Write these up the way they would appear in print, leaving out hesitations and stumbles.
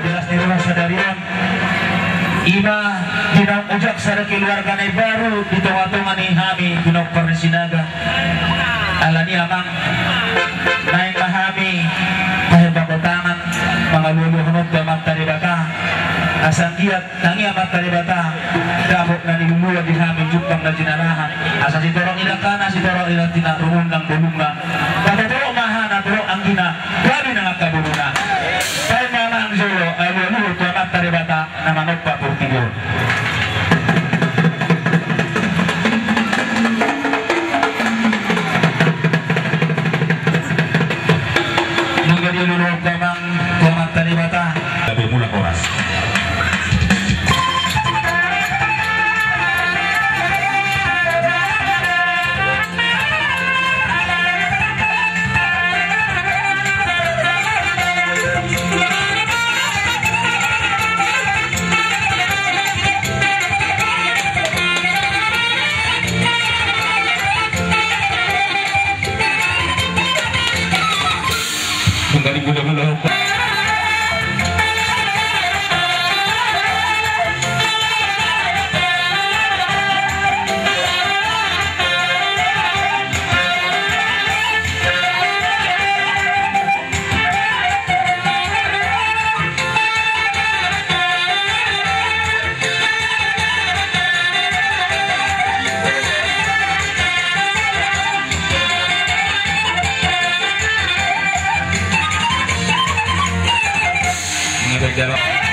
jelas di rumah sadarian Ima dinang ujak sa keluarga na baru dito-ato ni hami pinokpar ni sinaga ala ni amang naing mahami kahit babatangan mga luluhunod damat taribata asang giat nangi amat taribata damok na niluluwa di hami jupang na jinarahan asa si torong ilakana si torong ilang tinaruhun ng bulong na pagkaturo mahana turo ang gina grabe na nga kabulong na kaya mga ang zolo ay luluhod damat taribata na manok pa purtigo luluhod damat taribata lebih mula oras dari mula-mula berjalan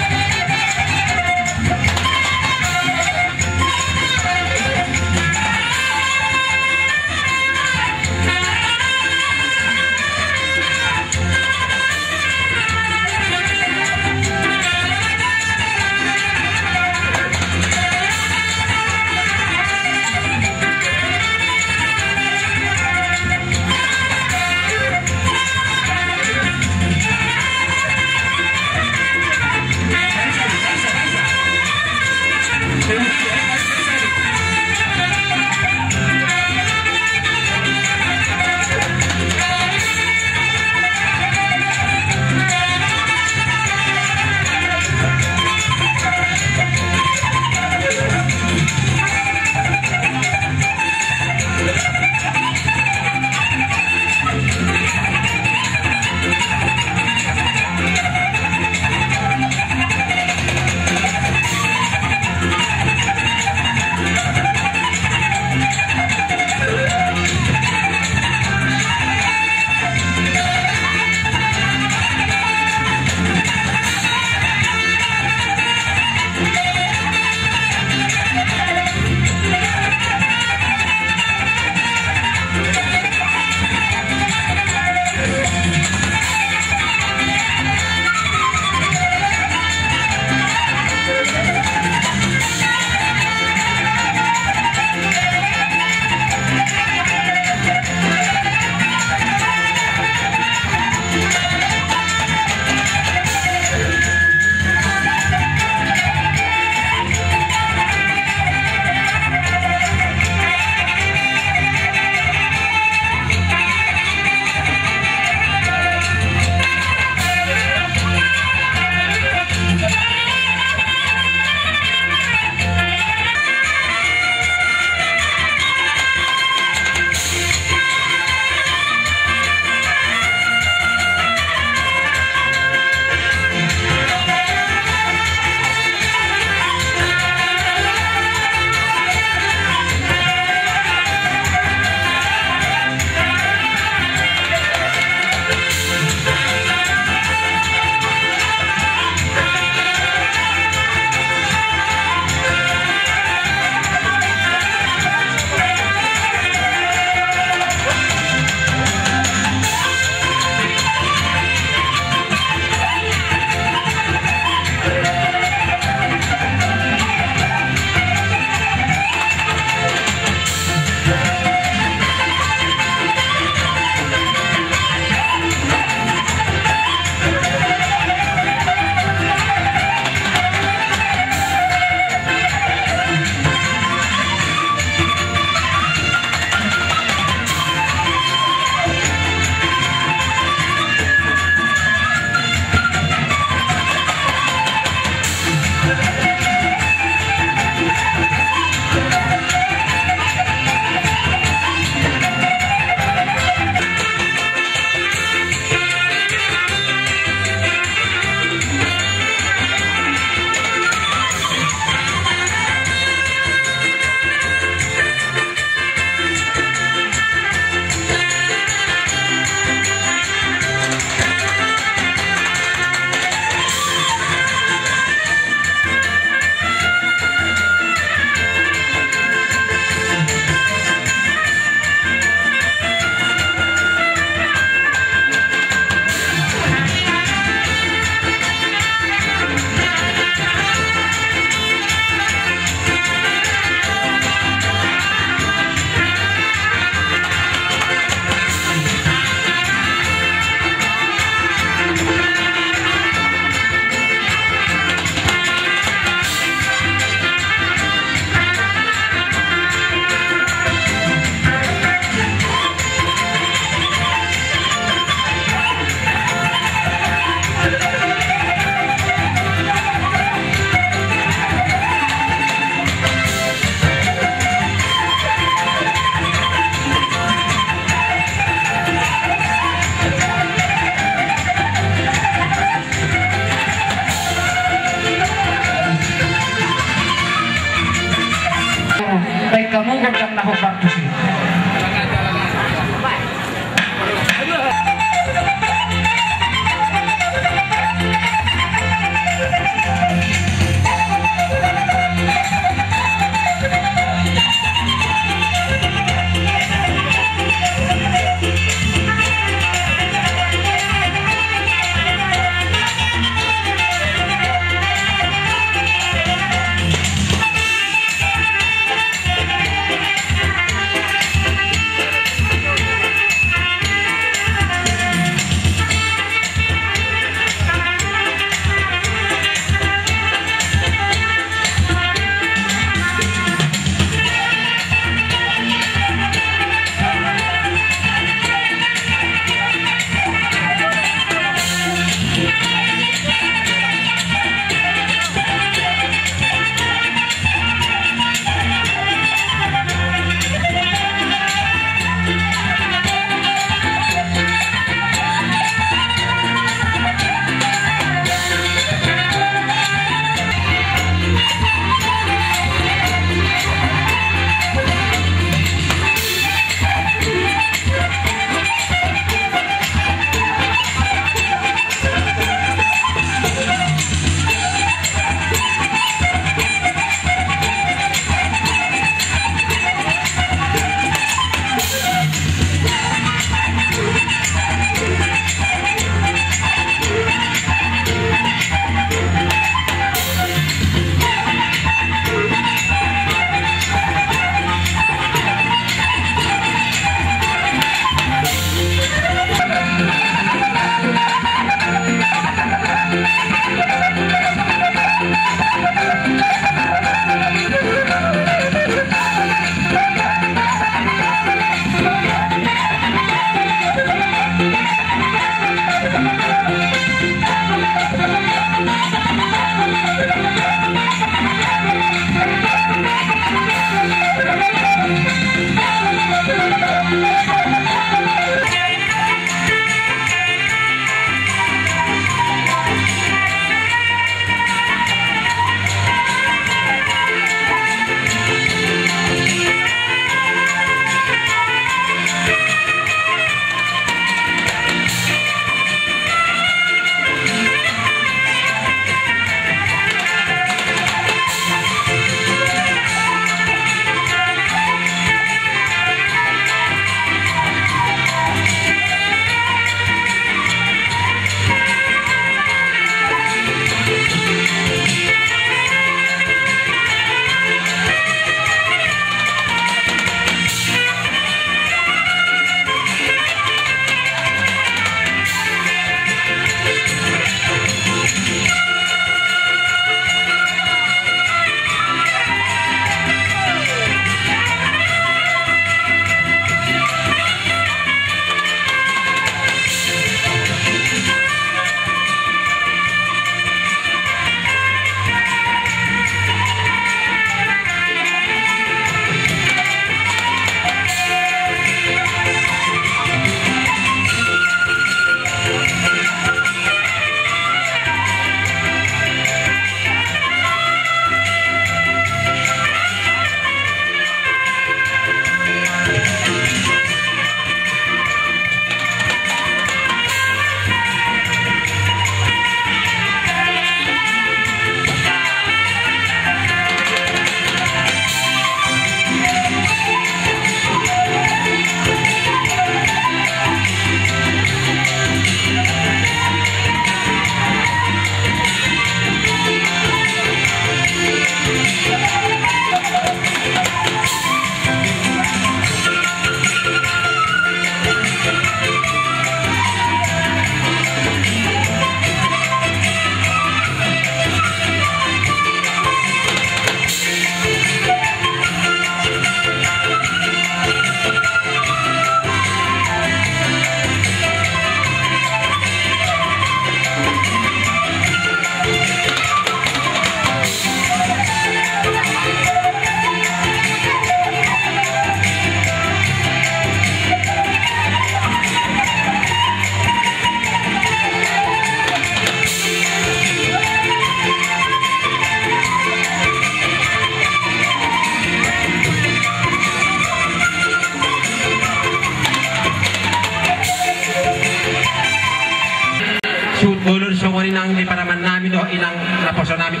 wani nang di paraman namin do ilang naposo namin.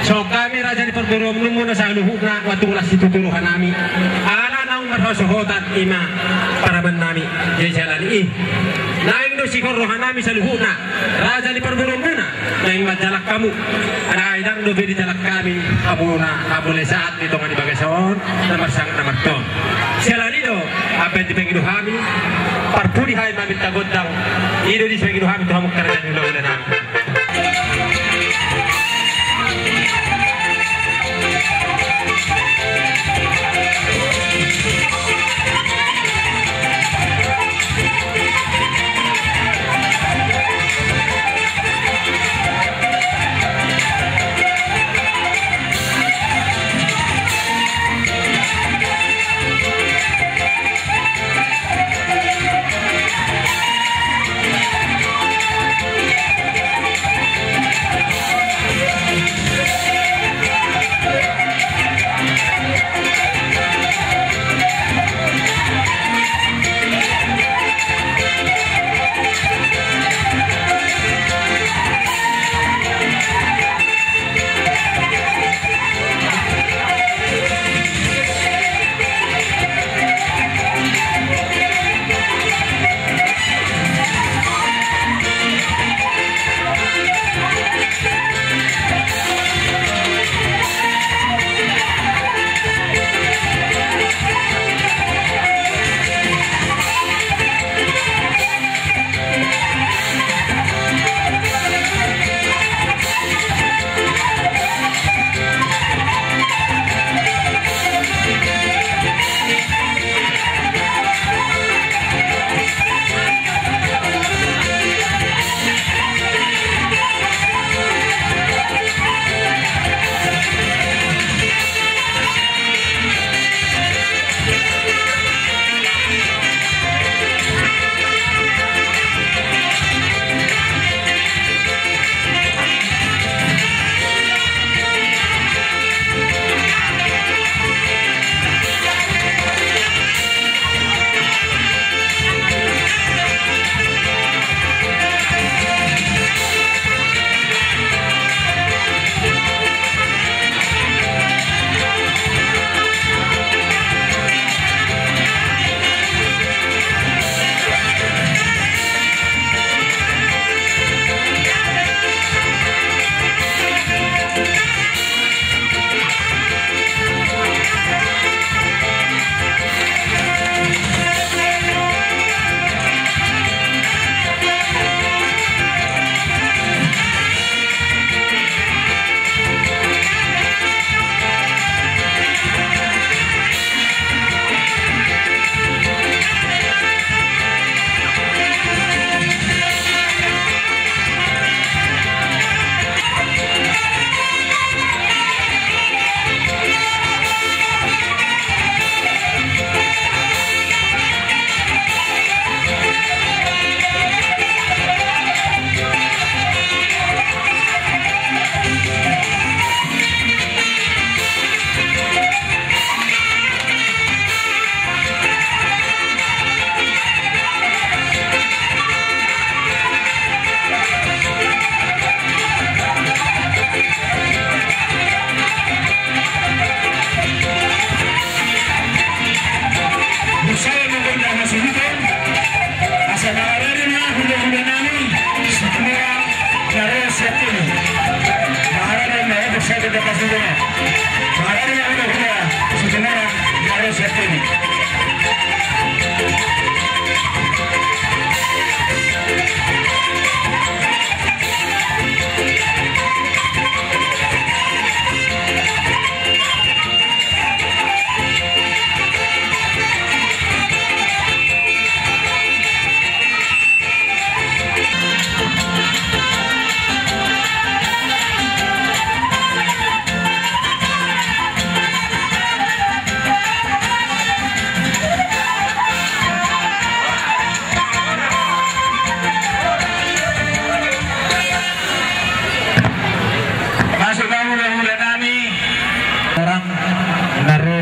So kami raja di perburuan muna sa luhuk na watulas dituturuhan namin. Ala nang marhosohotan ima paraman namin. Jadi jalan ini. Naing do sikorohan namin sa luhuk na raja di perburuan muna. Naing majalak kamu. Ada aidang do di jalak kami kamu na kabule saat dito nga di bagason na marsang na marton. Jalan itu apa yang dipengidu kami parpuri hai mami tagodang ido di sepengidu kami tuh hamuk kerja di ulang ulang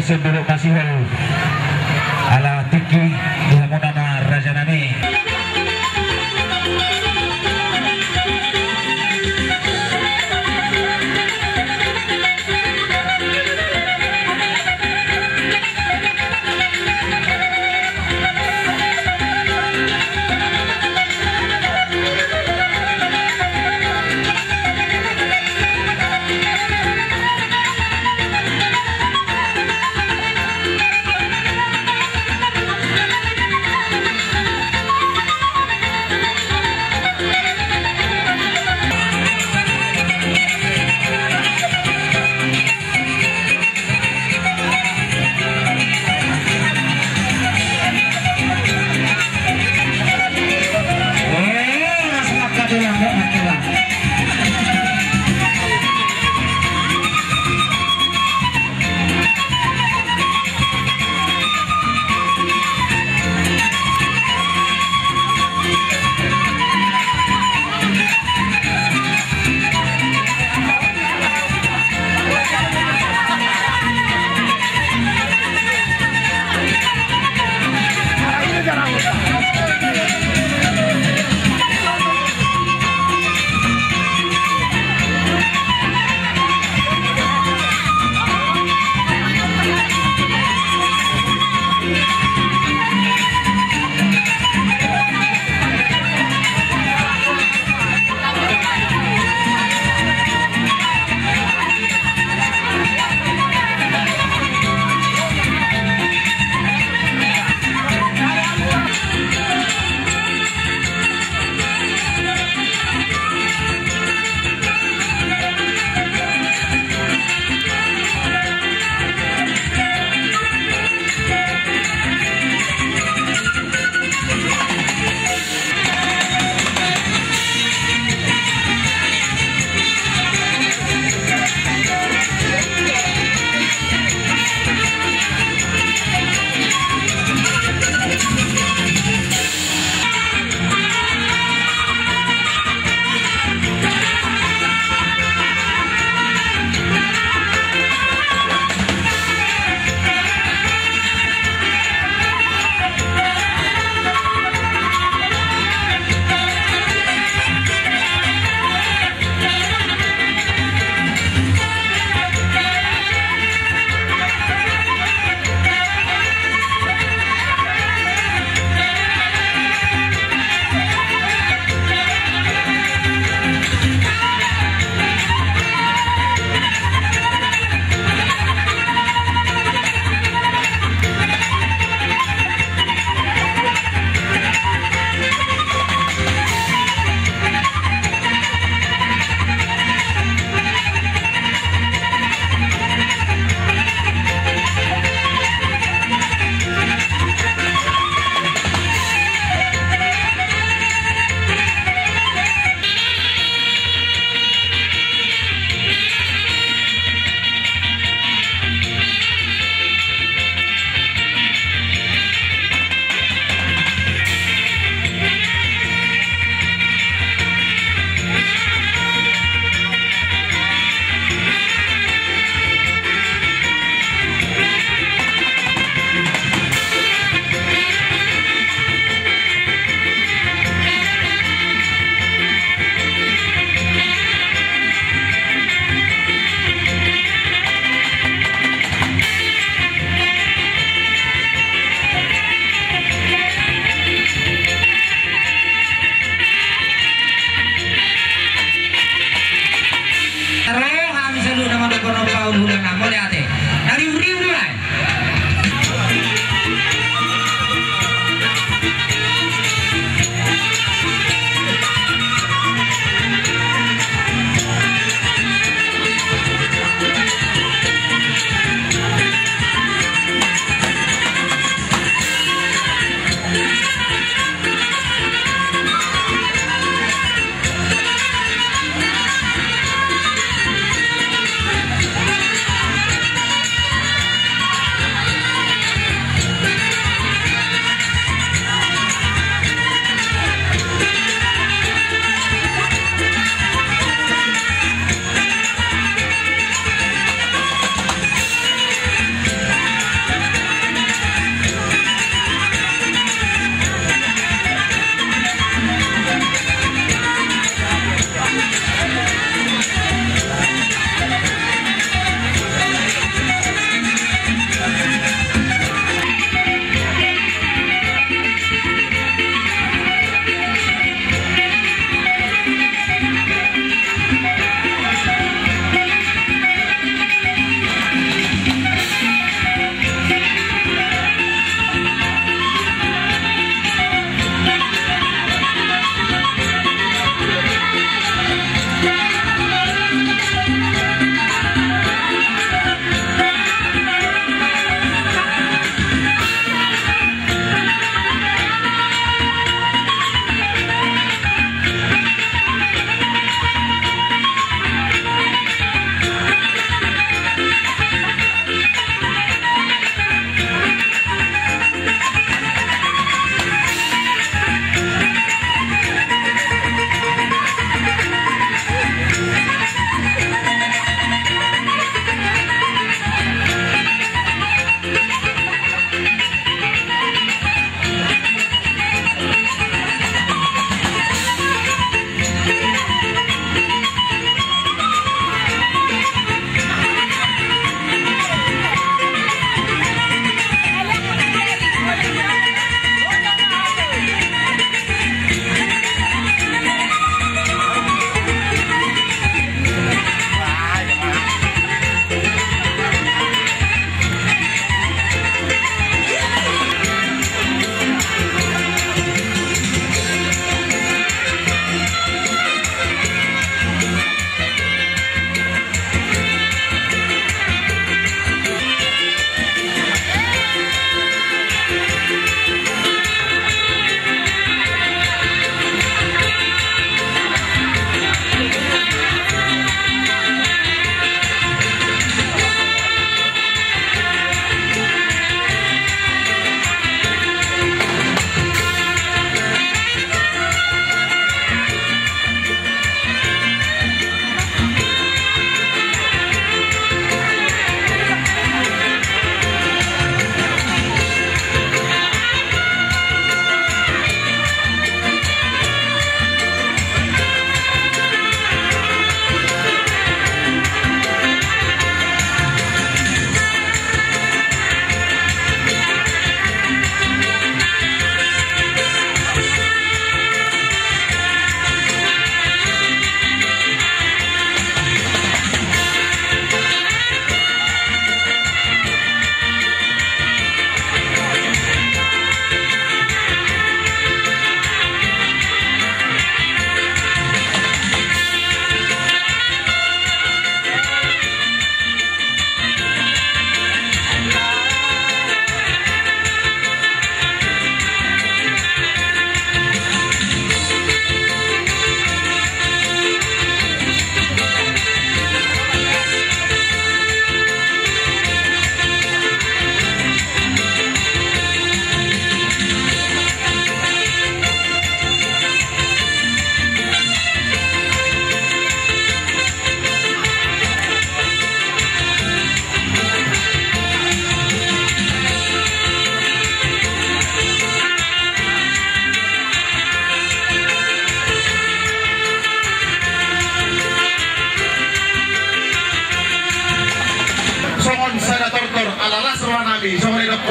Dulu kasih ala tiki di muna na raja nami.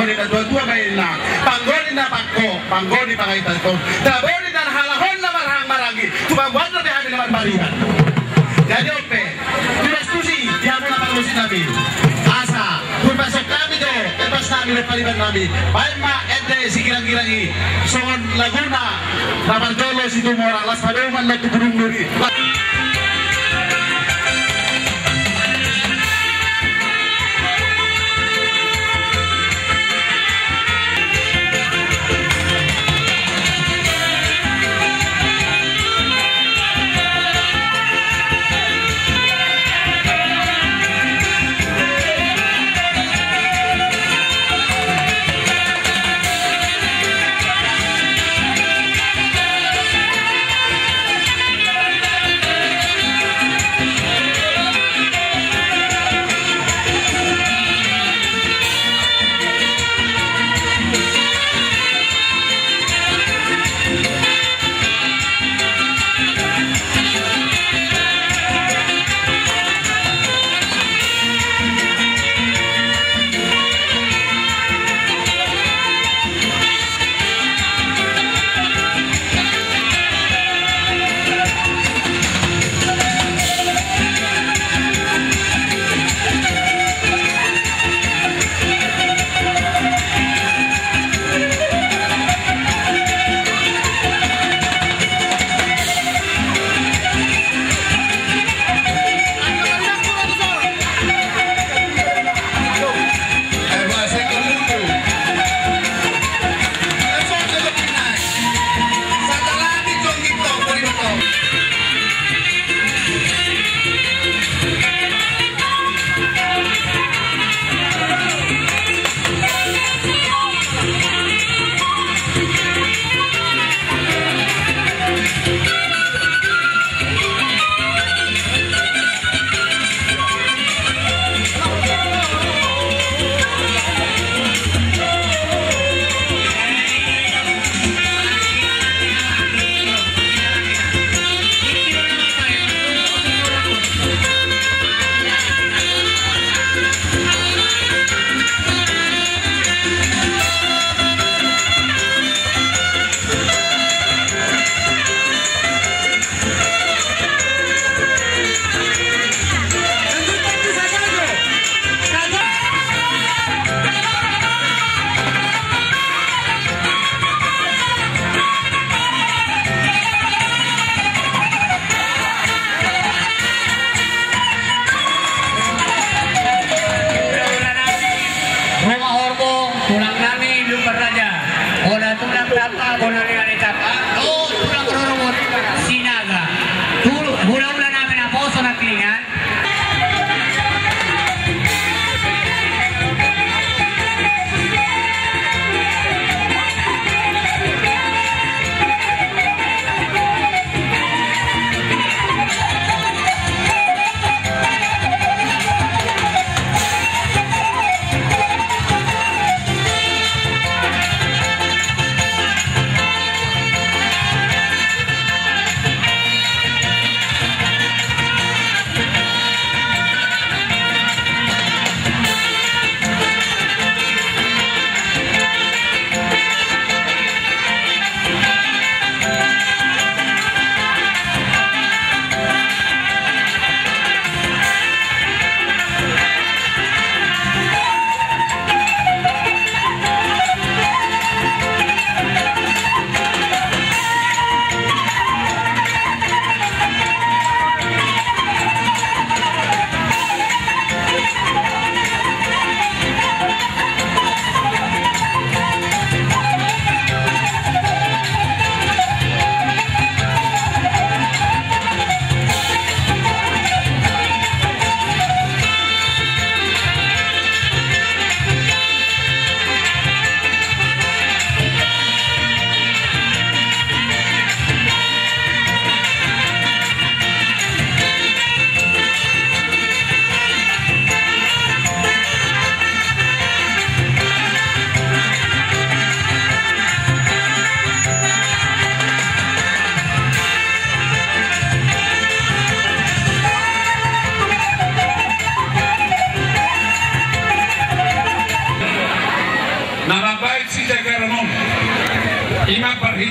panggoni na dua-dua kayo na panggoni na pangko panggoni pangaitan ito taboni na halahon na marang-marangi tumambuan na kami naman balikan jadi ope direstusi dia mula pangusin namin asa kung pasok kami do lepas namin at paliban namin bayan ma ente sikirang-kirangi songon Laguna Ramardolo si Tumora las paduman na tuburong nuri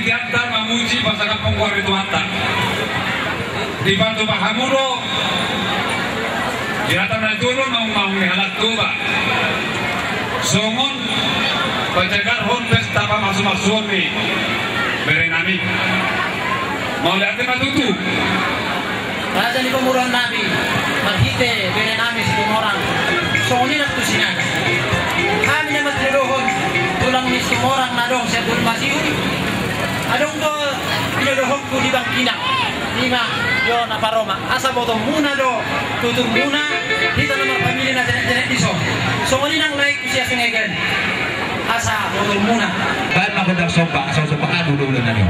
diantar memuji pasangan penguar itu mata. Dibantu Pak Hamudo, diantar dulu mau halak tuba. Songon pencegar hon pesta pa masuk nih, berenami. Mau lihatin matutu. Raja ni pemuruan Nabi, marhite berenami sebelum orang. Songon ini tu sinaga. Kami yang matlerohon tulang miskin orang nadong saya dulu masih adong do pinadohon ko di bangkina lima yo na paroma asa botong muna do tutung muna dito naman pamilya na jenek iso so mali nang like siya sinegen asa botong muna Bahan magandang sopa dulu na niyo.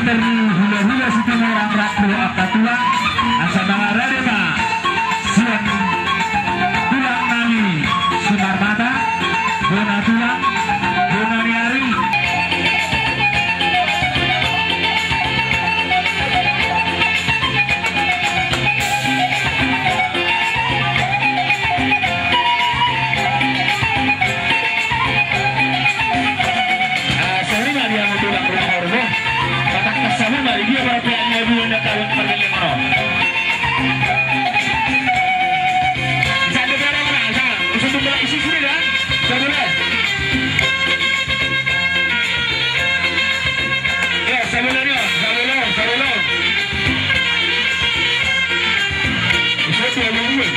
Hula-hula si Timurang Rakro Akatula asa nangarade ba sian tulang nami Sumar Mata Bona tulang Bona Niari sorry na dia mo tulang rumah ormo sama mari dia berpiaknya bulan tahun pergiling orang. Satu barang mana? Sana, usut tumbuh isi sini dah. Satu dah. Ya, sebenarnya, sabelo. Usut dia bulan.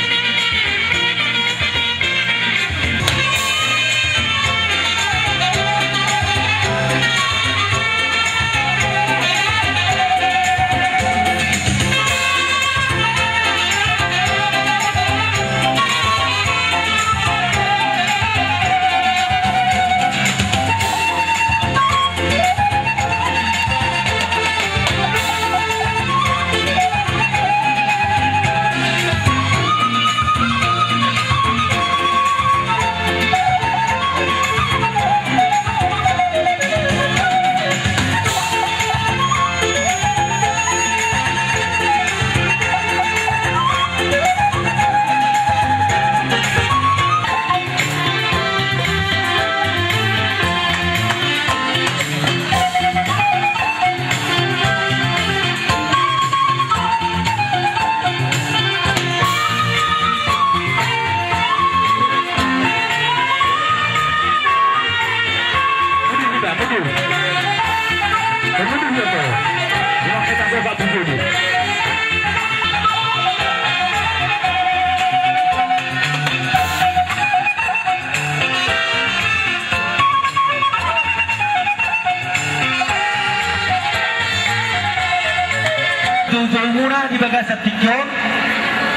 Muna di bagas tikyon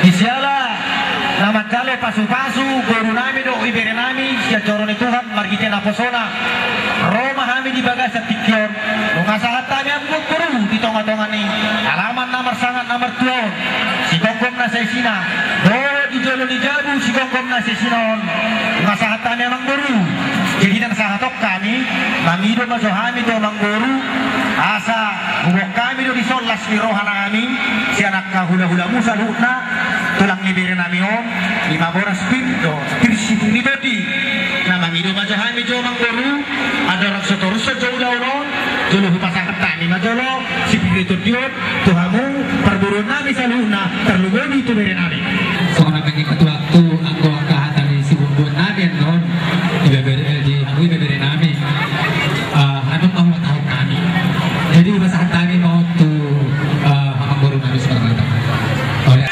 isiala nama kale pasu-pasu guru nami do ibere nami sia corone Tuhan margite na posona Roma kami di bagas tikyon nunga sahat tami aku guru di tonga-tonga ni alaman nomor sangat nomor tuon si gongkom na sesina do di jolo di jabu si gongkom na sesinon nunga sahat tami amang guru jadi dan sahatok kami mamido masohami do amang guru asa buok kami do disolas ni rohana kami si anak kahula-hula musa lukna tulang ibere nami om 15 pinto kirsi pribadi nama ngido masohami do amang guru ada orang seterusnya jauh daunon jolo hupasang ketani majolo si pirito diot tuhamu perburuan nami saluna terlugoni itu bere nami seorang bagi ketua tu anggo kahatan di si bumbun nami non di hangui bere nami anu kamu tahu kami jadi bahasa kami mau tu hangamburu nami sekarang oleh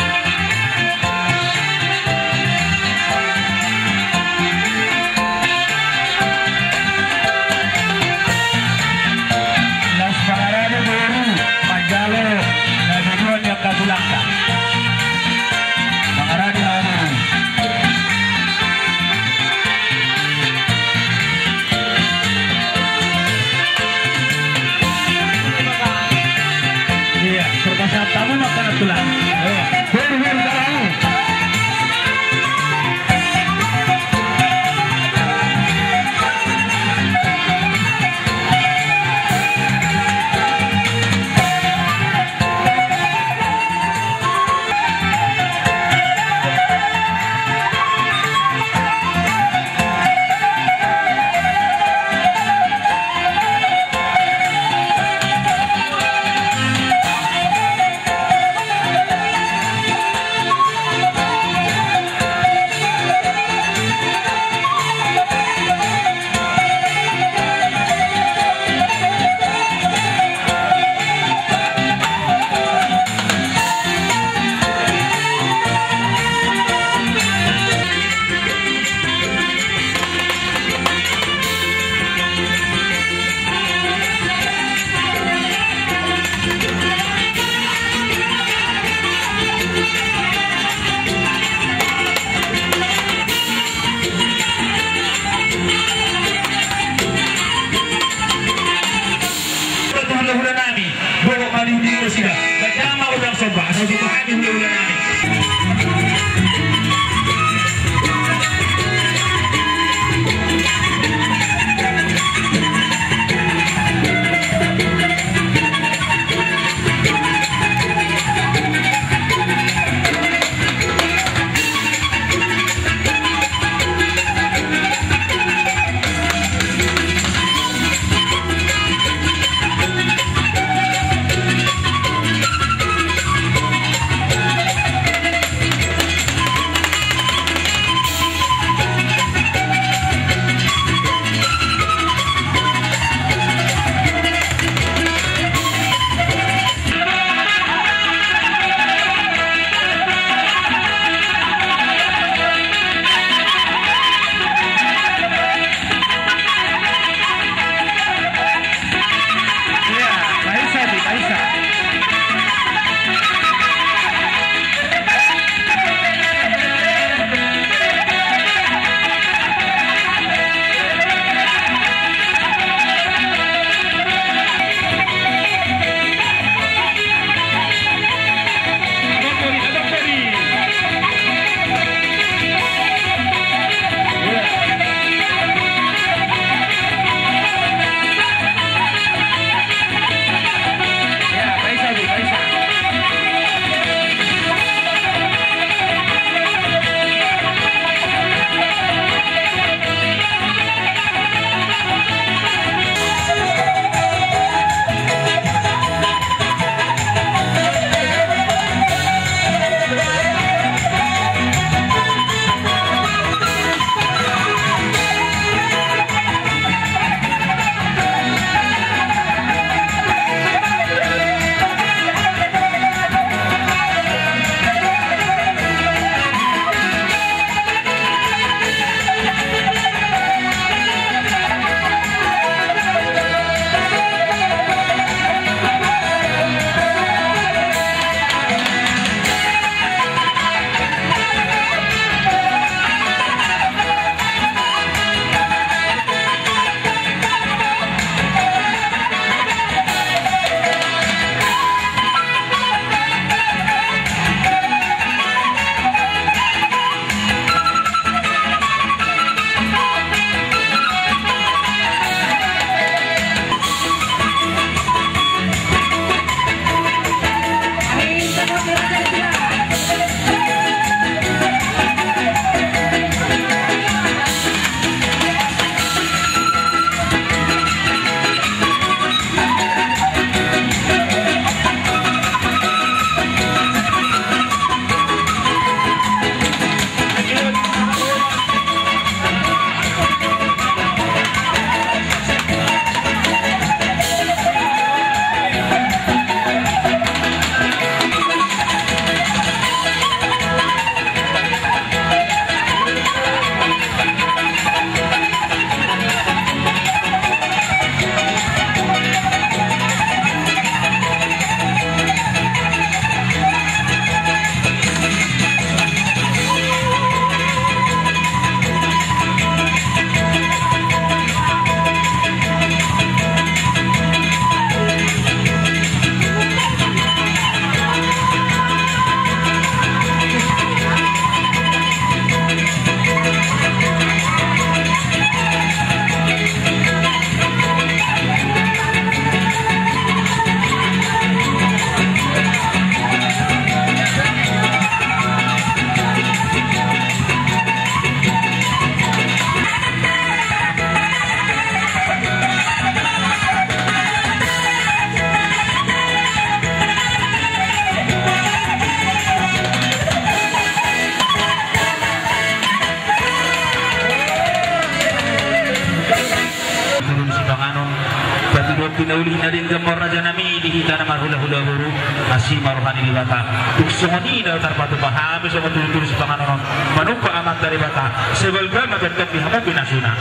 nauli na din gamor raja nami dihita na marhula-hula buru masih maruhani di bata tuksoni daw tarpatu pahami so matulutulus sa panganonon manupa amat dari bata sebelga magandang bihamu pinasuna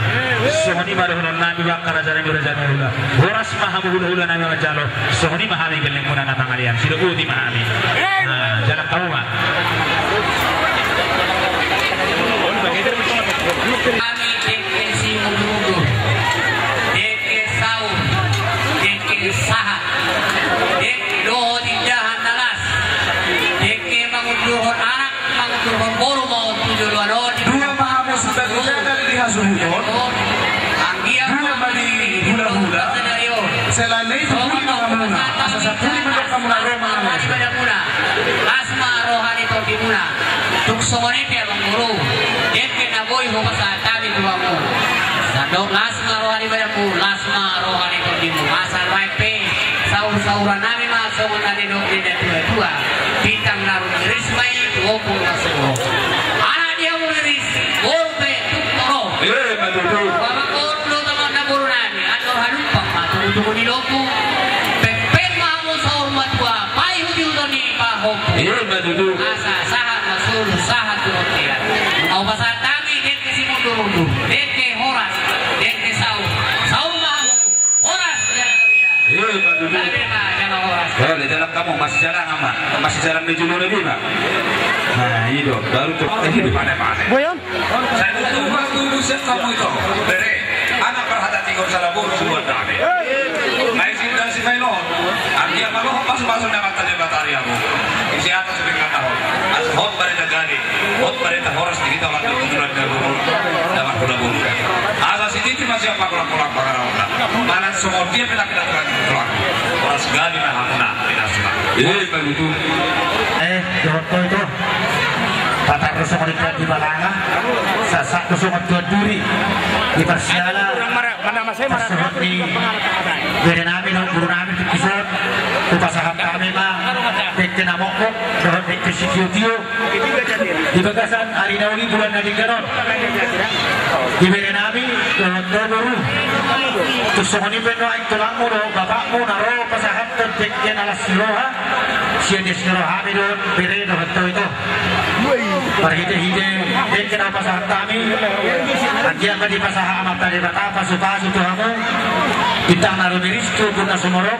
sohoni maruhunan nami baka raja nami hula horas mahamu hula-hula nami majalo sohoni mahami galing muna na pangalian sinuuti mahami jalan kamu mah kami deke si mudu deke saur deke sahat deke doho tindahan nalas deke mangudluhon anak mangudluhon boro mau tujuh luar Dua mahamu sebagai dari dihasuhudon. Dua bali hula-hula. Selain itu puli mahamuna. Asa sa puli manok kamu na Roma na asma rohani toki muna tuksoni pia manguru deke na boy huma sa tabi dua mu sadok lasma rohani bayamu lasma rohani toki mu asal waipe saur-sauran nami masuk na didok di tua bintang narun rismai wopung masuk anak dia muris golpe tuktoro bapa korlo teman na buru nami atau halumpang matu di loku pepen mamu saur matua pai hujudoni pahom asa sahat masul sahat turutian au pasal tami deke si mundur deke horas deke saur mamu horas jangan horas boleh dalam kamu masih jalan menuju Nabi Pak. Nah itu baru tuh di mana-mana. Saya tunggu kamu itu dari anak perhatian tinggal salah buru buat kami. Naik sini dari si Melo, dia malu masuk dapat tadi batari aku. Isi atas sebelum tahun. Hot barita gani, hot barita horas kita waktu tujuan ke buru, dapat buru. Asal sini masih apa pulang perkara orang. Mana semua dia bila kita pulang. Horas gani mahamuna tidak suka. Begitu. Joto itu patah kusung di balanga, sasak kusung duri di persiala, tersuhut di beri nami guru nami di kisah, upasaham kami mah, dek namokok, terhut dek kesikutio, di bagasan hari nauli bulan nadi ganon, di beri nami terhut guru, kusung ini benar tulangmu do, bapakmu naro pasaham dek jen alas siroha. Siya disroha mi doon beri do itu perhide-hide din kenapa sahat kami agian di pasaha amat tadi bata pasu-pasu tu kamu kita naruh diris tu guna sumorok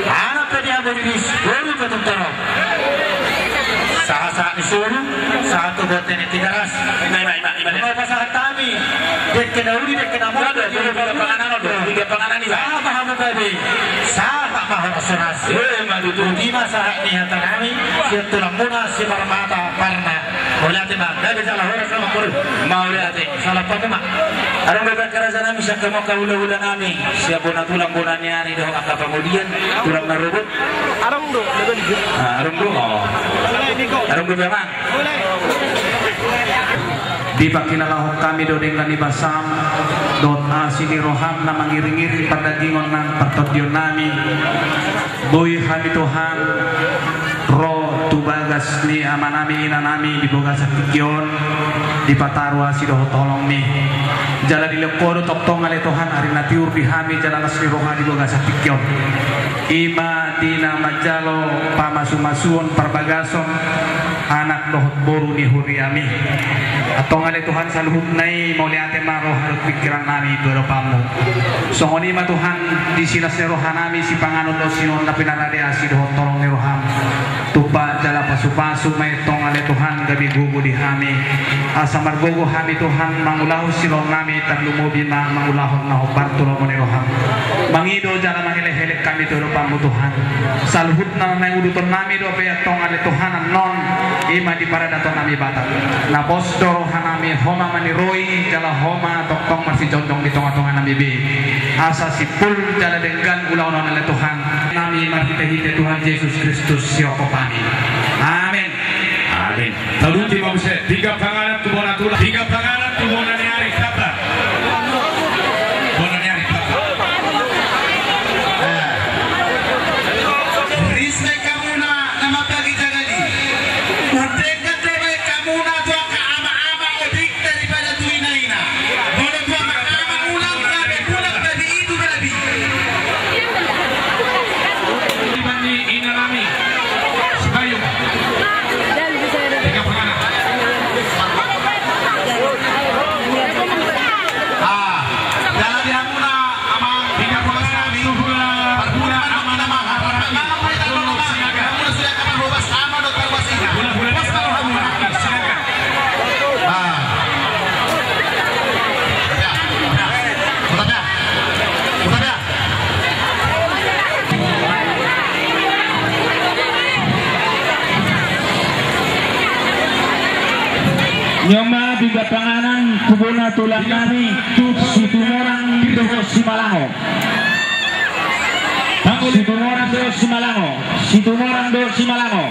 anak tadi abu diris baru betul terok saha-saha disuruh satu buat ini tiga ras mau pasahat kami dek kenauli dek kenamulah tiga panganan ini saha pahamu tadi saha pahamu asuras di masa ini hata kami siap tulang muna si marmata parna boleh mak gak salah orang sama kur mau lihat salah apa mak ada beberapa kerajaan kami siap kamu kaulah-ulah kami siap tulang nyari doh apa kemudian tulang narubut arung do memang di pakinalah kami do dengan ibasam dot asini roham na mangiring-iring padagingon ng patodyon nami boy hami Tuhan ro tubagas ni amanami inanami di boga sakikyon di patarwa sido tolong mi jala di lekodo toktong ale Tuhan ari natiur di hami jala nasri roha di boga sakikyon ima dina majalo pamasu-masuon parbagason anak dohot boru ni huriami atau ngale Tuhan saluhut nai mau liate maroh harus pikiran nami itu pamu songoni ma Tuhan di sinas rohanami si panganut do sinon tapi nanade asi dohot tolong ni roham tupa jala pasu-pasu may tong ale Tuhan gabi gugu di hami asa margogo hami Tuhan mangulahu silong nami taglumubi ma mangulahon na hobantu lo ni roham mangido jala mangile-hilek kami do pamu Tuhan saluhut na nang uduton nami do pe tong ale Tuhan non ima di paradaton nami bata na posdo hanami homa maniroi jala homa toktong masih condong di tengah-tengah nami be asa sipul jala dengan ulah-ulah oleh Tuhan nami marhite-hite Tuhan Yesus Kristus siapa kami amin amin lalu tiba bisa tiga pangalan tu bona nyari kata Risme kamu nama pagi jagadi udega tebe kamu tua ka ama-ama odik daripada tu ina-ina bodoh tua ama ulang tapi itu berlebih Puna tulang nami si tumorang doho si Malango. Si tumorang doho si Malango. Si tumorang doho si Malango.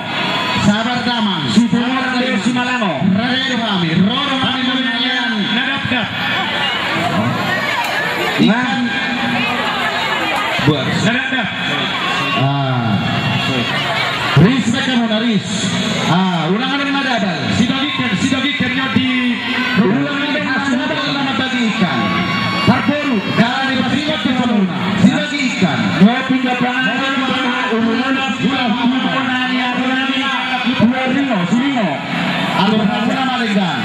Sabar damang. Si tumorang doho si Malango. Rado kami lumayan. Nadap-dap. Ikan. Nadap-dap. Respect ka muna, Riz. Ulang ka na madabal. Si Dogikan nyo di Ulang ka na madabal na matagikan. Parporo, dari pasiwat ka muna. Sila ikan. nyo pindapangan umulunap humunan niya nami Ringo. Ano ka muna maligdan?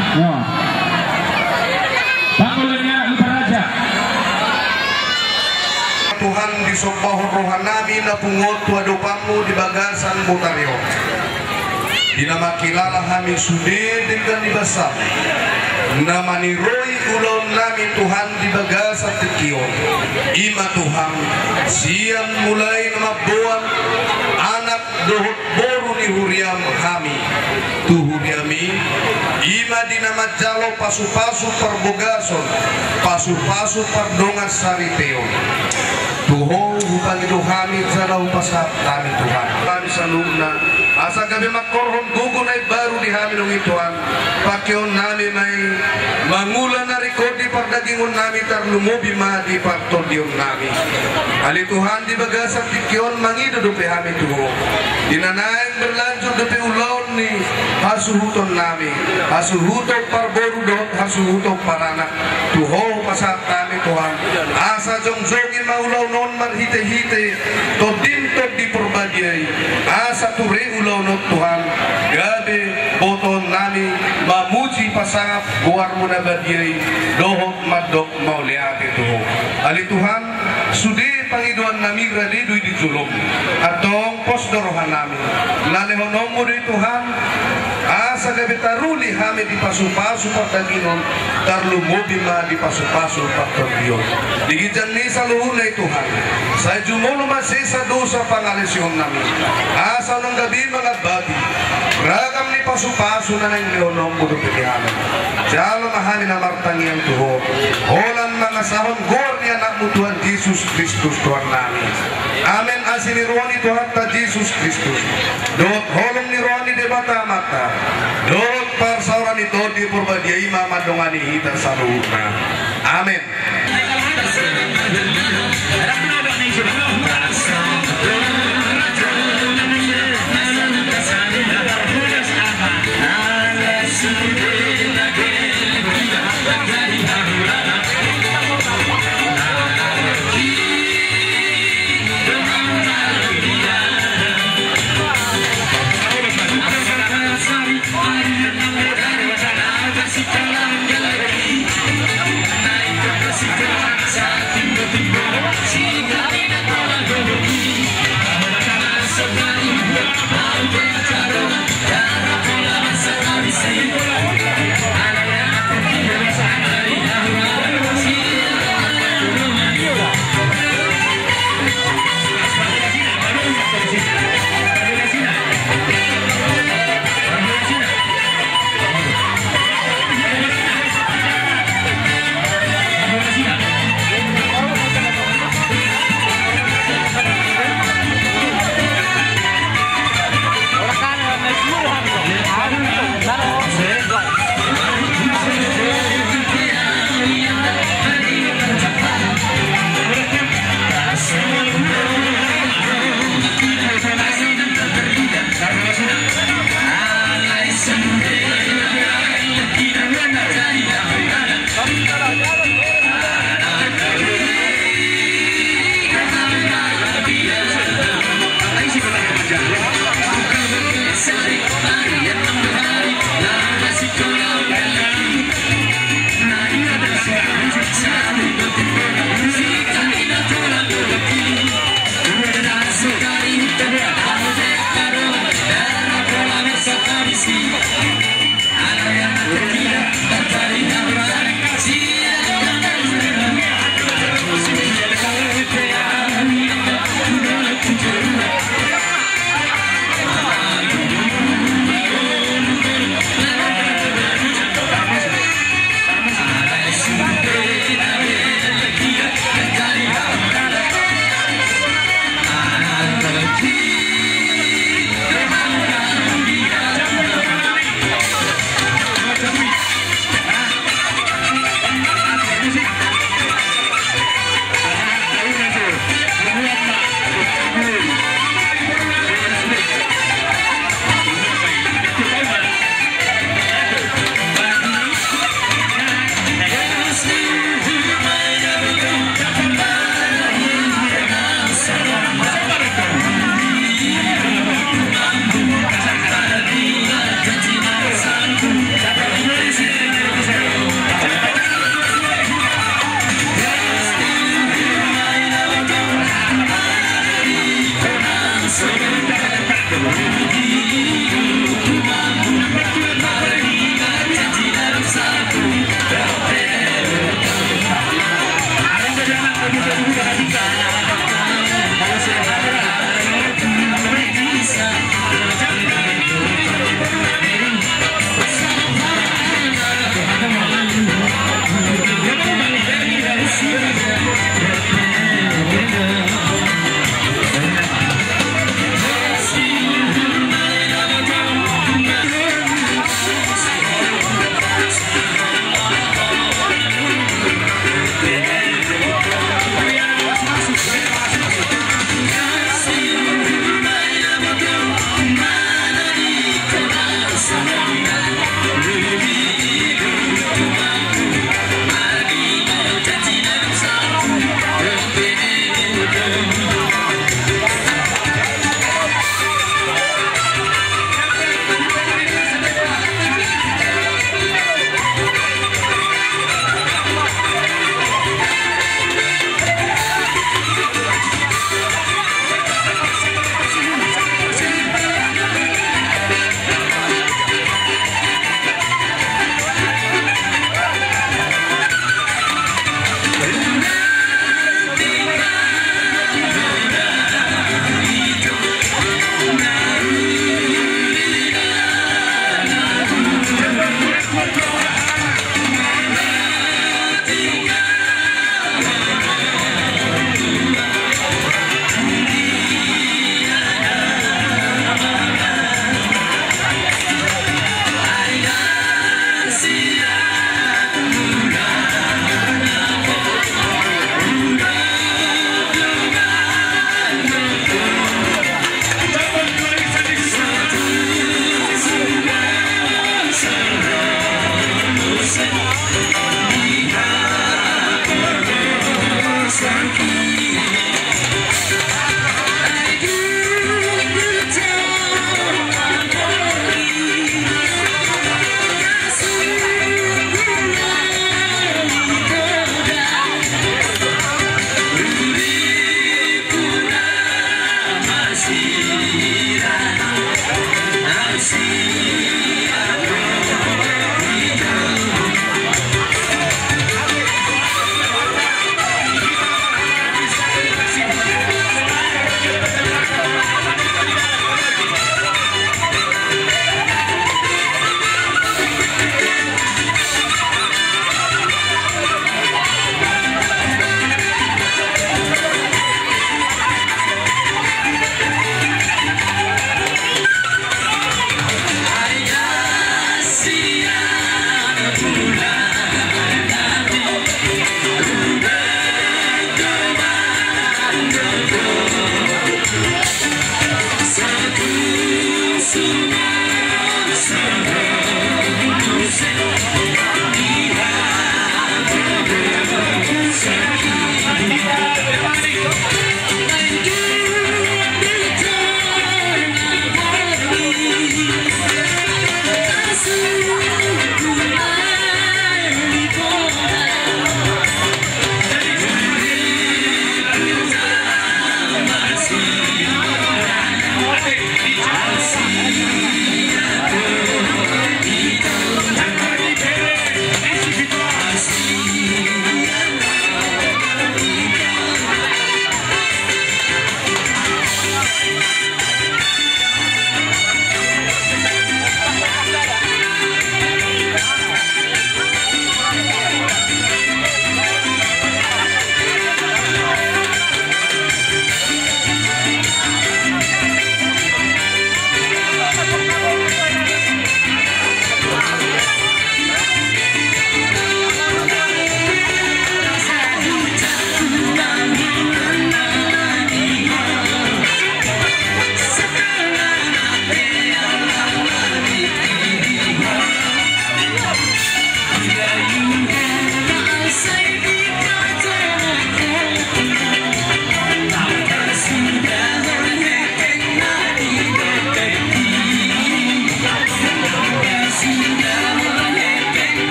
Pangulan niya Lutaraja. Tuhan disembah rohan namin na pungot wadupamu di bagasan Butaryo. Dinamakilala kami sudi dengan dibasam. Namaniroi ulang namin Tuhan di bagasan Tikion. Ima Tuhan siang mulai namabuan anak dohot boru ni huriam kami. Tuhuriami ima dinamajalo pasu-pasu perbogason pasu-pasu perdongas sariteon. Tuho hupang kami sa laupasap kami Tuhan. Kami sa luna. Asa kami makorhon gugunay baru di kami nung ituan. Pakyon namin may mangulan na rekodi pardagingon namin tarlumubi ma di partodion namin. Ali Tuhan di bagasan tikyon mangido dupi kami tuho. Dinanayang berlanjut dupi ulon ni hasuhuton namin. Hasuhuton parborudot, hasuhuton paranak. Tuho pasap kami Tuhan. Asa jongjongin maulaw non marhite-hite. Todin-tod di perbagiay. Asa ture ulaw non Tuhan. Gabi boton nami mamuji pasangap guar mo na bagyay. Dohot madok mauliati tuho. Ali Tuhan, sudi pangiduan nami radidoy di julong. Atong posdorohan namin. Nalehonom mo di Tuhan. Asa gabi taruli kami di pasu-pasu pagdaginon. Tarlumubi ma di pasu-pasu pagdaginon. Digijan ni sa luhulay Tuhan. Sa jumulo masisa dosa pangalisyon namin. Asa ng gabi mga bati. Ragam ni pasu-pasu na ng leonom mo doon pikihanan. Jalo mahani na martangian tuho. Holan mga sahon gor ni anak mo Tuhan Jesus Kristus Tuhan namin. Amen asin ni Roni Tuhan ta Jesus Kristus. Dot holong ni Roni de mata-mata. Dot parsauran ito di purbadiay mamadongani hita sa luhuna. Amen.